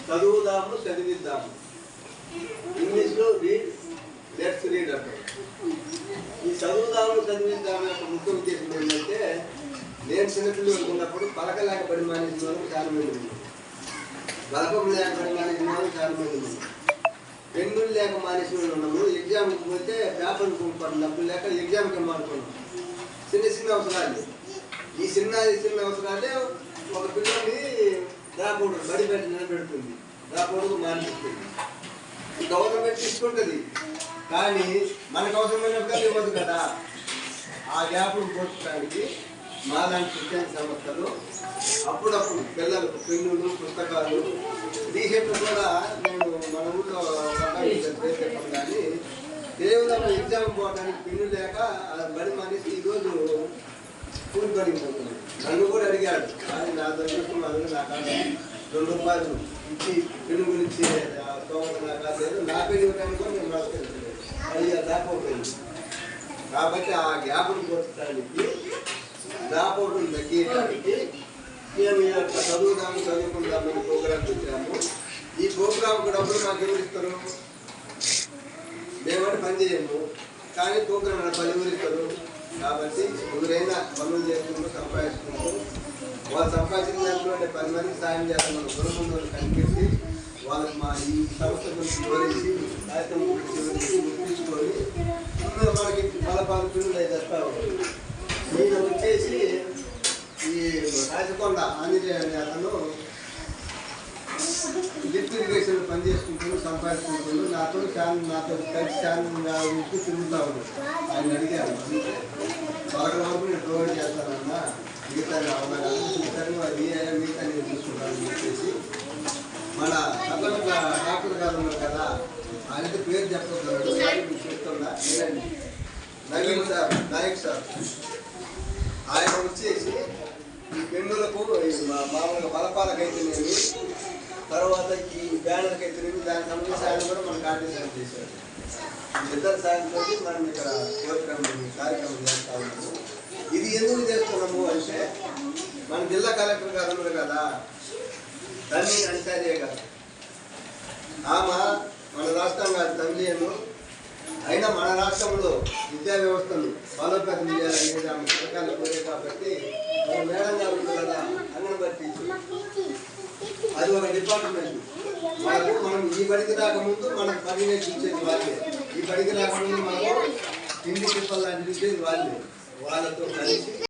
చదువుదాము చదివిద్దాము. ఇంగ్లీష్లో let's read అంటారు. ఈ చదువుదాము చదివిద్దాము యొక్క ముఖ్య ఉద్దేశం ఏంటంటే, నేను చిన్నపిల్లలు ఉన్నప్పుడు పలకలేక పడి మానేసిన వాళ్ళు చాలా మంది ఉన్నారు, బలపం లేక పడి మానేసిన వాళ్ళు చాలా మంది ఉన్నారు, పెన్నులు లేక మానేసిన వాళ్ళు ఉన్నాము. ఎగ్జామ్కి పోతే పేపర్ డబ్బులు లేక ఎగ్జామ్కి మానుకున్నాం. చిన్న చిన్న అవసరాలు, ఈ చిన్న అవసరాలే ఒక పిల్లల్ని రాకూడదు బడి పెట్టి నిలబెడుతుంది, రాకూడదు మానిపిస్తుంది. గవర్నమెంట్ తీసుకుంటుంది, కానీ మనకు అవసరమైనప్పుడు ఇవ్వదు కదా. ఆ గ్యాప్ను పోర్చడానికి మాలాంటి శిక్షణ సంస్థలు అప్పుడప్పుడు పిల్లలకు పెన్నులు పుస్తకాలు టీషర్ట్లు కూడా నేను మన ఊళ్ళో చెప్పడం, కానీ కేవలం ఎగ్జామ్ పోవడానికి పెన్ను లేక బడి మానేసి ఈరోజు స్కూల్ బడికి పోతున్నాను. నన్ను కూడా అడిగాడు, కానీ నా దగ్గర నాకు 2 రూపాయలు ఇచ్చి పెన్ను గురించి నాకు లేదు, నా పెన్ను ఇవ్వడానికి కూడా నేను రాసుకెళ్తాను, అది దాపోయింది. కాబట్టి ఆ గ్యాప్ను పోర్చడానికి దాపోవడం తగ్గించడానికి మేము చదువుకుందామని ప్రోగ్రాం పెట్టాము. ఈ ప్రోగ్రాంకు డబ్బులు మాకు ఎవరు ఇస్తారు? మేమంటే పని చేయము, కానీ ప్రోగ్రాం 10 ఇస్తారు. కాబట్టి ఎవరైనా పనులు చేసుకుంటూ సంపాదించుకుంటూ వాళ్ళు సంపాదించిన దాంట్లో 10 మందికి సాయం చేస్తాం. మన కుటుంబంలో కనిపెట్టి వాళ్ళకి మా ఈ సంస్థ గురించి వివరించి కార్యక్రమం గురించి వివరించి గుర్తించుకొని మనకి పలపాలు పిల్లలు తెస్తాము. నేను వచ్చేసి ఈ రాజకొండ ఆంజనేయ అనే అతను లిఫ్ట్ ఇరిగేషన్ పని చేసుకుంటూ సంపాదించుకుంటున్నాడు. నాతో కలిసి ఛానల్గా ఉంటూ తిరుగుతూ ఉన్నాడు. ఆయన అడిగాను, అంటే పలకల వరకు నేను ప్రొవైడ్ చేస్తానన్నా, మిగతా అవునా చూస్తాను, అది మిగతా నేను చూసుకుంటానని చెప్పేసి మన సభ్యుల డాక్టర్ గారు ఉన్నారు కదా, ఆయనకి పేరు చెప్తున్నాడు. మీకు చెప్తున్నా నవీన్ సార్, నాయక్ సార్, ఆయన వచ్చేసి ఈ పెన్నులకు మామూలుగా బలపాలకైతేనేమి, తర్వాత ఈ బ్యానర్కి అయితేనేమి, దానికి సంబంధించి ఆయన కూడా మనం కార్యక్రమం చేశారు. ఇద్దరు సాయంతో మనం ఇక్కడ కార్యక్రమం చేస్తా ఉన్నాము. ఇది ఎందుకు చేస్తున్నాము అంటే, మన జిల్లా కలెక్టర్ గారు ఉన్నారు కదా, దాన్ని అనిసారే కదా, ఆమె మన రాష్ట్రం కాదు తమిళను, అయినా మన రాష్ట్రంలో విద్యా వ్యవస్థను బలోపేతం చేయాలనేది ఆమె పథకాలు కోరే. కాబట్టి మన మేడం గారు ఉంది కదా, అంగన్వాడీ టీచర్, అది ఒక డిపార్ట్మెంట్. మనం ఈ బడికి రాకముందు మనకు పని ఇచ్చేది వాళ్ళే, ఈ బడికి రాకముందు మనకు ఇంటి పిప్పలు లాంటివి ఇచ్చేది వాళ్ళే. వాళ్ళతో కలిసి